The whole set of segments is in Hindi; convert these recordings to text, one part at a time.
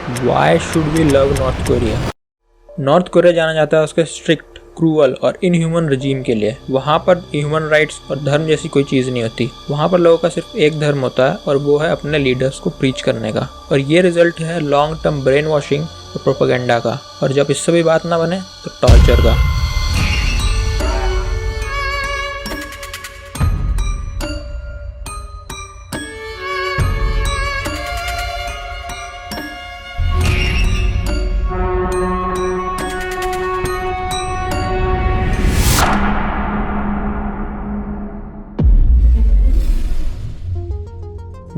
Y should we love North Korea? North Korea जाना जाता है उसके स्ट्रिक्ट, क्रूअल और इनह्यूमन रजीम के लिए। वहाँ पर ह्यूमन राइट्स और धर्म जैसी कोई चीज़ नहीं होती। वहाँ पर लोगों का सिर्फ एक धर्म होता है और वो है अपने लीडर्स को प्रीच करने का। और ये रिजल्ट है लॉन्ग टर्म ब्रेन वॉशिंग और प्रोपेगेंडा का। और जब इससे भी बात ना बने तो टॉर्चर का।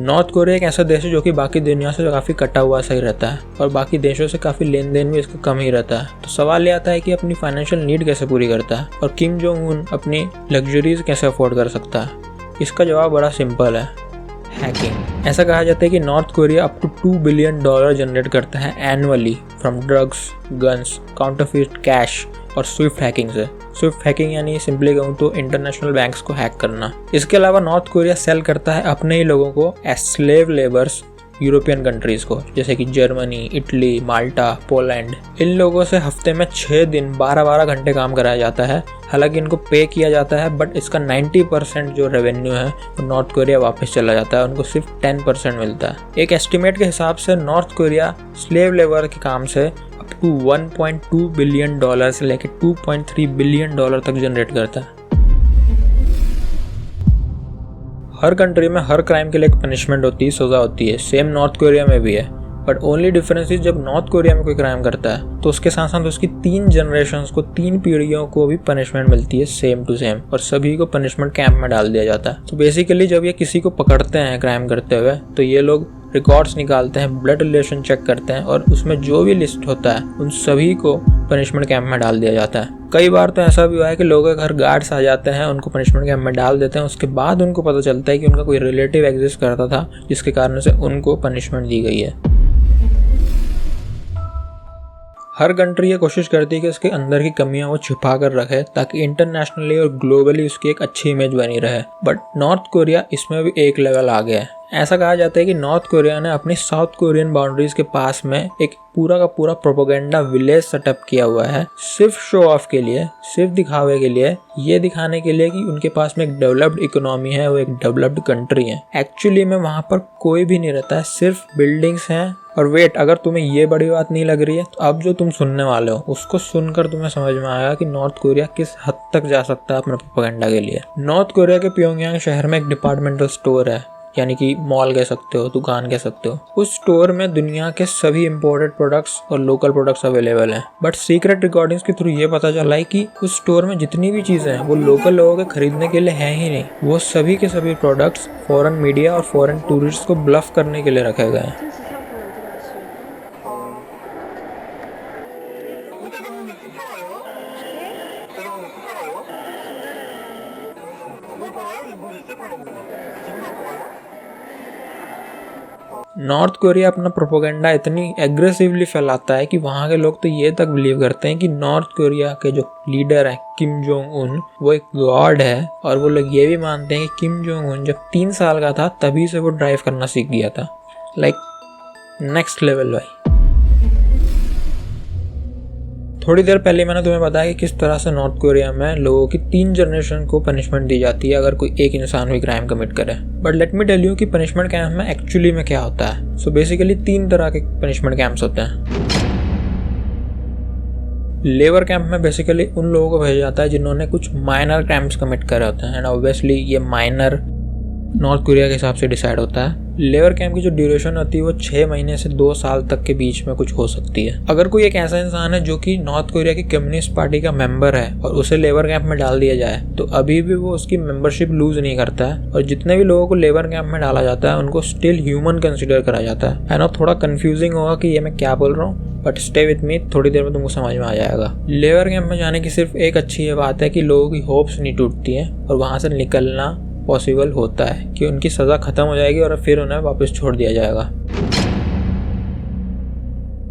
नॉर्थ कोरिया एक ऐसा देश है जो कि बाकी दुनिया से काफ़ी कटा हुआ सही रहता है और बाकी देशों से काफ़ी लेन देन भी इसका कम ही रहता है। तो सवाल ये आता है कि अपनी फाइनेंशियल नीड कैसे पूरी करता है और किम जोंग उन अपनी लग्जरीज कैसे अफोर्ड कर सकता है। इसका जवाब बड़ा सिंपल है, हैकिंग। ऐसा कहा जाता है कि North Korea up to $2 billion generate करता है annually from drugs, guns, counterfeit cash और स्विफ्ट हैकिंग से। स्विफ्ट हैकिंग यानी सिंपली कहूँ तो इंटरनेशनल बैंक्स को हैक करना। इसके अलावा नॉर्थ कोरिया सेल करता है अपने ही लोगों को as slave labours European countries को, जैसे कि जर्मनी, इटली, माल्टा, पोलैंड। इन लोगों से हफ्ते में 6 दिन 12-12 घंटे काम कराया जाता है। हालांकि इनको पे किया जाता है बट इसका 90% जो रेवेन्यू है वो नॉर्थ कोरिया वापस चला जाता है। उनको सिर्फ 10% मिलता है। एक एस्टिमेट के हिसाब से नॉर्थ कोरिया स्लेव लेबर के काम से अप टू $1.2 बिलियन से लेकर $2.3 बिलियन तक जनरेट करता है। हर कंट्री में हर क्राइम के लिए एक पनिशमेंट होती है, सजा होती है। सेम नॉर्थ कोरिया में भी है। बट ओनली डिफरेंस इज जब नॉर्थ कोरिया में कोई क्राइम करता है तो उसके साथ साथ उसकी 3 जनरेशंस को, 3 पीढ़ियों को भी पनिशमेंट मिलती है सेम टू सेम। और सभी को पनिशमेंट कैंप में डाल दिया जाता है। तो बेसिकली जब ये किसी को पकड़ते हैं क्राइम करते हुए तो ये लोग रिकॉर्ड्स निकालते हैं, ब्लड रिलेशन चेक करते हैं और उसमें जो भी लिस्ट होता है उन सभी को पनिशमेंट कैंप में डाल दिया जाता है। कई बार तो ऐसा भी हुआ है कि लोगों के घर गार्ड्स आ जाते हैं, उनको पनिशमेंट कैंप में डाल देते हैं। उसके बाद उनको पता चलता है कि उनका कोई रिलेटिव एग्जिस्ट करता था जिसके कारण से उनको पनिशमेंट दी गई है। हर कंट्री ये कोशिश करती है कि उसके अंदर की कमियां वो छुपा कर रखे ताकि इंटरनेशनली और ग्लोबली उसकी एक अच्छी इमेज बनी रहे। बट नॉर्थ कोरिया इसमें भी एक लेवल आ गया है। ऐसा कहा जाता है कि नॉर्थ कोरिया ने अपनी साउथ कोरियन बाउंड्रीज के पास में एक पूरा का पूरा प्रोपेगेंडा विलेज सेटअप किया हुआ है, सिर्फ शो ऑफ के लिए, सिर्फ दिखावे के लिए, ये दिखाने के लिए कि उनके पास में एक डेवलप्ड इकोनॉमी है, वो एक डेवलप्ड कंट्री है। एक्चुअली में वहाँ पर कोई भी नहीं रहता है, सिर्फ बिल्डिंग्स हैं। और वेट, अगर तुम्हें ये बड़ी बात नहीं लग रही है तो अब जो तुम सुनने वाले हो उसको सुनकर तुम्हें समझ में आएगा कि नॉर्थ कोरिया किस हद तक जा सकता है अपने प्रोपेगेंडा के लिए। नॉर्थ कोरिया के प्योंगयांग शहर में एक डिपार्टमेंटल स्टोर है, यानी कि मॉल कह सकते हो, दुकान कह सकते हो। उस स्टोर में दुनिया के सभी इंपोर्टेड प्रोडक्ट्स और लोकल प्रोडक्ट्स अवेलेबल हैं। बट सीक्रेट रिकॉर्डिंग्स के थ्रू ये पता चला है कि उस स्टोर में जितनी भी चीजें हैं वो लोकल लोगों के खरीदने के लिए हैं ही नहीं। वो सभी के सभी प्रोडक्ट्स फॉरेन मीडिया और फॉरेन टूरिस्ट को ब्लफ करने के लिए रखे गए हैं। नॉर्थ कोरिया अपना प्रोपेगेंडा इतनी एग्रेसिवली फैलाता है कि वहाँ के लोग तो ये तक बिलीव करते हैं कि नॉर्थ कोरिया के जो लीडर है किम जोंग उन वो एक गॉड है। और वो लोग ये भी मानते हैं कि किम जोंग उन जब 3 साल का था तभी से वो ड्राइव करना सीख गया था। लाइक नेक्स्ट लेवल भाई। थोड़ी देर पहले मैंने तुम्हें बताया कि किस तरह से नॉर्थ कोरिया में लोगों की 3 जनरेशन को पनिशमेंट दी जाती है अगर कोई एक इंसान भी क्राइम कमिट करे। But let me tell you कि पनिशमेंट कैंप में एक्चुअली में क्या होता है। सो बेसिकली 3 तरह के पनिशमेंट कैंप्स होते हैं। लेबर कैंप में बेसिकली उन लोगों को भेजा जाता है जिन्होंने कुछ माइनर क्राइम्स कमिट करे होते हैं। एंड ऑब्वियसली ये माइनर नॉर्थ कोरिया के हिसाब से डिसाइड होता है। लेबर कैंप की जो ड्यूरेशन होती है वो 6 महीने से 2 साल तक के बीच में कुछ हो सकती है। अगर कोई एक ऐसा इंसान है जो कि नॉर्थ कोरिया की कम्युनिस्ट पार्टी का मेंबर है और उसे लेबर कैंप में डाल दिया जाए तो अभी भी वो उसकी मेंबरशिप लूज नहीं करता है। और जितने भी लोगों को लेबर कैंप में डाला जाता है उनको स्टिल ह्यूमन कंसिडर करा जाता है। ना थोड़ा कंफ्यूजिंग होगा कि ये मैं क्या बोल रहा हूँ, बट स्टे विथ मी, थोड़ी देर में तुमको समझ में आ जाएगा। लेबर कैंप में जाने की सिर्फ एक अच्छी ये बात है कि लोगों की होप्स नहीं टूटती है और वहाँ से निकलना पॉसिबल होता है कि उनकी सज़ा ख़त्म हो जाएगी और फिर उन्हें वापस छोड़ दिया जाएगा।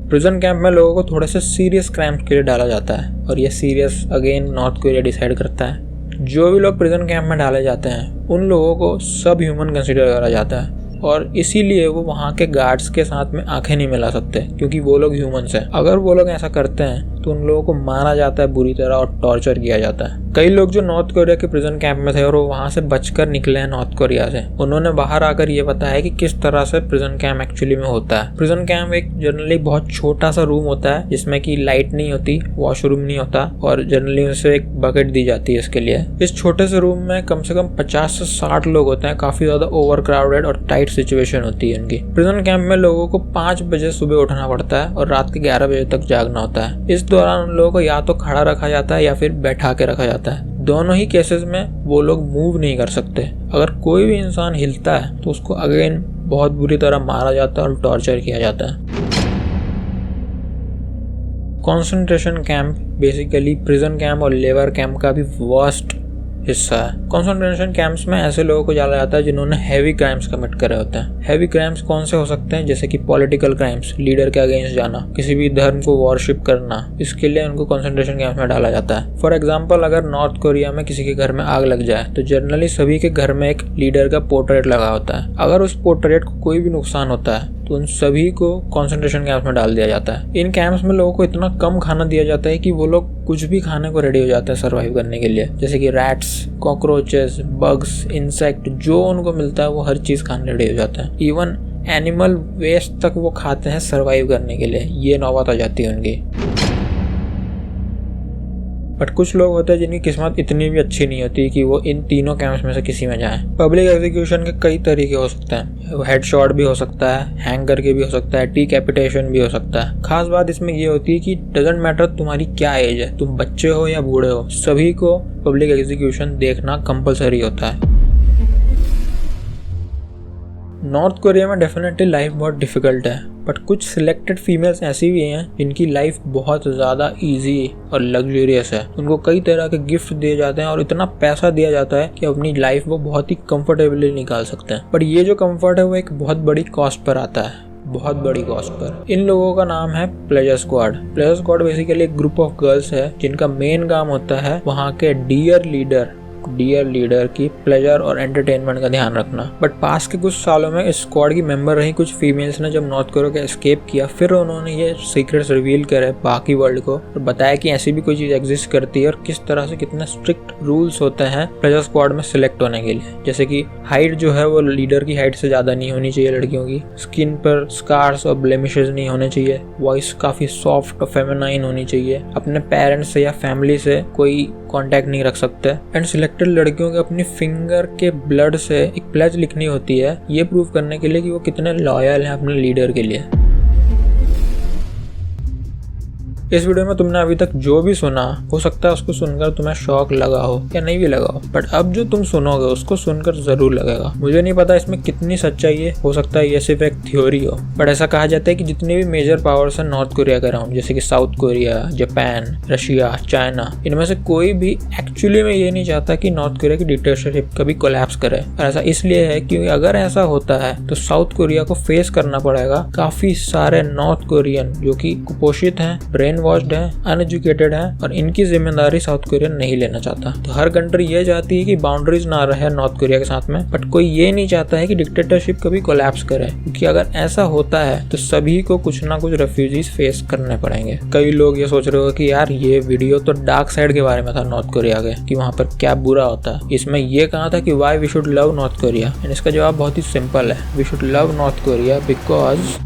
प्रिजन कैंप में लोगों को थोड़े से सीरियस क्राइम्स के लिए डाला जाता है और ये serious again north Korea decide करता है। जो भी लोग प्रिजन कैंप में डाले जाते हैं उन लोगों को सब ह्यूमन कंसिडर करा जाता है। और इसीलिए वो वहाँ के गार्ड्स के साथ में आंखें नहीं मिला सकते, क्योंकि वो लोग ह्यूमंस हैं। अगर वो लोग ऐसा करते हैं तो उन लोगों को मारा जाता है बुरी तरह और टॉर्चर किया जाता है। कई लोग जो नॉर्थ कोरिया के प्रिजन कैंप में थे और वो वहाँ से बचकर निकले हैं नॉर्थ कोरिया से, उन्होंने बाहर आकर ये बताया कि किस तरह से प्रिजन कैंप एक्चुअली में होता है। प्रिजन कैंप एक जनरली बहुत छोटा सा रूम होता है जिसमें कि लाइट नहीं होती, वॉशरूम नहीं होता और जनरली उनसे एक बकेट दी जाती है इसके लिए। इस छोटे से रूम में कम से कम 50 से 60 लोग होते हैं। काफी ज्यादा ओवर क्राउडेड और टाइट सिचुएशन होती है इनकी। प्रिजन कैंप में लोगों को 5 बजे सुबह उठना पड़ता है और रात के 11 बजे तक जागना होता है। इस दौरान उन लोगों को या तो खड़ा रखा जाता है या फिर बैठा के रखा जाता है। दोनों ही केसेस में वो लोग मूव नहीं कर सकते। अगर कोई भी इंसान हिलता है तो उसको अगेन बहुत बुरी तरह मारा जाता है और टॉर्चर किया जाता है। Concentration camp basically prison camp और लेबर कैंप का भी वर्स्ट हिस्सा है। कंसंट्रेशन कैंप्स में ऐसे लोगों को डाला जाता है जिन्होंने हैवी क्राइम्स कमिट करे होते हैं। हैवी क्राइम्स कौन से हो सकते हैं? जैसे कि पॉलिटिकल क्राइम्स, लीडर के अगेंस्ट जाना, किसी भी धर्म को वॉरशिप करना, इसके लिए उनको कंसंट्रेशन कैंप में डाला जाता है। फॉर एग्जाम्पल, अगर नॉर्थ कोरिया में किसी के घर में आग लग जाए तो जनरली सभी के घर में एक लीडर का पोर्ट्रेट लगा होता है। अगर उस पोर्ट्रेट को कोई भी नुकसान होता है तो उन सभी को कंसंट्रेशन कैंप्स में डाल दिया जाता है। इन कैंप्स में लोगों को इतना कम खाना दिया जाता है कि वो लोग कुछ भी खाने को रेडी हो जाते हैं सर्वाइव करने के लिए, जैसे कि रैट्स, कॉकरोचेस, बग्स, इंसेक्ट, जो उनको मिलता है वो हर चीज खाने रेडी हो जाता है। इवन एनिमल वेस्ट तक वो खाते हैं सर्वाइव करने के लिए। ये नौबत आ जाती है उनकी। बट कुछ लोग होते हैं जिनकी किस्मत इतनी भी अच्छी नहीं होती कि वो इन तीनों कैंप्स में से किसी में जाएं। पब्लिक एग्जीक्यूशन के कई तरीके हो सकते हैं। हेडशॉट भी हो सकता है, हैंग करके भी हो सकता है, डिकैपिटेशन भी हो सकता है। खास बात इसमें ये होती है कि डजंट मैटर तुम्हारी क्या एज है, तुम बच्चे हो या बूढ़े हो, सभी को पब्लिक एग्जीक्यूशन देखना कंपलसरी होता है। नॉर्थ कोरिया में डेफिनेटली लाइफ बहुत डिफिकल्ट है, बट कुछ सिलेक्टेड फीमेल्स ऐसी भी हैं जिनकी लाइफ बहुत ज़्यादा इजी और लग्जरियस है। उनको कई तरह के गिफ्ट दिए जाते हैं और इतना पैसा दिया जाता है कि अपनी लाइफ वो बहुत ही कंफर्टेबली निकाल सकते हैं। बट ये जो कंफर्ट है वो एक बहुत बड़ी कॉस्ट पर आता है, बहुत बड़ी कॉस्ट पर। इन लोगों का नाम है pleasure squad. Pleasure squad basically एक ग्रुप ऑफ गर्ल्स है जिनका मेन काम होता है वहाँ के डियर लीडर की प्लेजर और एंटरटेनमेंट का ध्यान रखना। बट पास के कुछ सालों में इस स्क्वाड की मेंबर रही कुछ फीमेल्स ने जब नॉर्थ कोरिया का एस्केप किया, फिर उन्होंने ये सीक्रेट्स रिवील करे बाकी वर्ल्ड को और बताया कि ऐसी भी कोई चीज एग्जिस्ट करती है और किस तरह से कितने स्ट्रिक्ट रूल्स होते हैं प्लेजर स्क्वाड में सिलेक्ट होने के लिए। जैसे कि हाइट जो है वो लीडर की हाइट से ज्यादा नहीं होनी चाहिए लड़कियों की, स्किन पर स्कार्स और ब्लेमिशेस नहीं होने चाहिए, वॉइस काफी सॉफ्ट और फेमिनाइन होनी चाहिए, अपने पेरेंट्स से या फैमिली से कोई कांटेक्ट नहीं रख सकते, एंड सिलेक्टेड लड़कियों के अपनी फिंगर के ब्लड से एक प्लेज लिखनी होती है ये प्रूव करने के लिए कि वो कितने लॉयल हैं अपने लीडर के लिए। इस वीडियो में तुमने अभी तक जो भी सुना, हो सकता है उसको सुनकर तुम्हें शॉक लगा हो या नहीं भी लगा हो, बट अब जो तुम सुनोगे उसको सुनकर जरूर लगेगा। मुझे नहीं पता इसमें कितनी सच्चाई है, हो सकता है ये सिर्फ एक थ्योरी हो, बट ऐसा कहा जाता है कि जितने भी मेजर पावर्स हैं नॉर्थ कोरिया के अराउंड, जैसे कि south Korea, Japan, Russia, China, इनमें से कोई भी एक्चुअली में ये नहीं चाहता कि नॉर्थ कोरिया की डिक्टेटरशिप कभी कोलैप्स करे। और ऐसा इसलिए है क्योंकि अगर ऐसा होता है तो साउथ कोरिया को फेस करना पड़ेगा काफी सारे नॉर्थ कोरियन जो कि कुपोषित हैं, ब्रेन वॉश्ड है, अनएजुकेटेड है, और इनकी जिम्मेदारी साउथ कोरिया नहीं लेना चाहता। तो हर कंट्री ये चाहती है कि बाउंड्रीज ना रहे नॉर्थ कोरिया के साथ में, बट कोई ये नहीं चाहता है कि डिक्टेटरशिप कभी कोलैप्स करे, क्योंकि अगर ऐसा होता है तो सभी को कुछ ना कुछ रेफ्यूजीज फेस करने पड़ेंगे। कई लोग ये सोच रहे हो कि यार ये वीडियो तो डार्क साइड के बारे में था नॉर्थ कोरिया के, कि वहाँ पर क्या बुरा होता है। इसमें ये कहा था कि why we should love North Korea, and इसका जवाब बहुत ही सिंपल है, we should love North Korea because